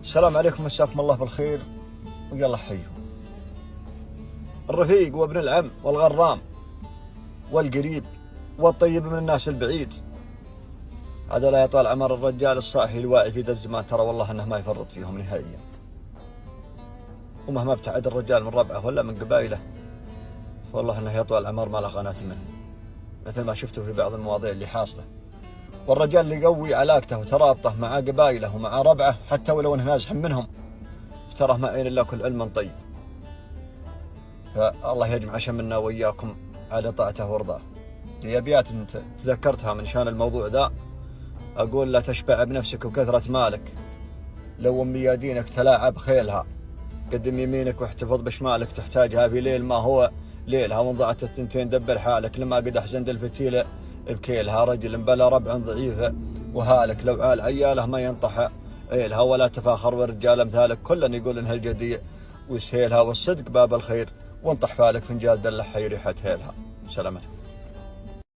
السلام عليكم، مساكم الله بالخير ويلا حيوا. الرفيق وابن العم والغرام والقريب والطيب من الناس البعيد، هذا لا يطال عمر الرجال الصاحي الواعي في ذا الزمان، ترى والله انه ما يفرط فيهم نهائيا. ومهما ابتعد الرجال من ربعه ولا من قبائله والله انه يطول العمر ما له قناة منه، مثل ما شفتوا في بعض المواضيع اللي حاصله. والرجال اللي يقوي علاقته وترابطه مع قبائله ومع ربعه حتى ولو انه نازح منهم، تراه ما عين الله كل علم طيب. فالله يجمع شملنا وإياكم على طاعته ورضاه. في أبيات تذكرتها من شان الموضوع ذا، أقول: لا تشبع بنفسك وكثرة مالك، لو ميادينك تلاعب خيلها، قدم يمينك واحتفظ بشمالك، تحتاجها في ليل ما هو ليلها، وان ضاعت الثنتين دبر حالك، لما قد أحزند الفتيلة بكيلها، رجل بلا ربع ضعيفة وهالك، لو عال عياله ما ينطح عيلها، ولا تفاخر ورجال أمثالك كلا يقول إنها الجدية وسهيلها، والصدق باب الخير، وانطح فالك فنجال دلح ريحة هيلها. سلامتكم.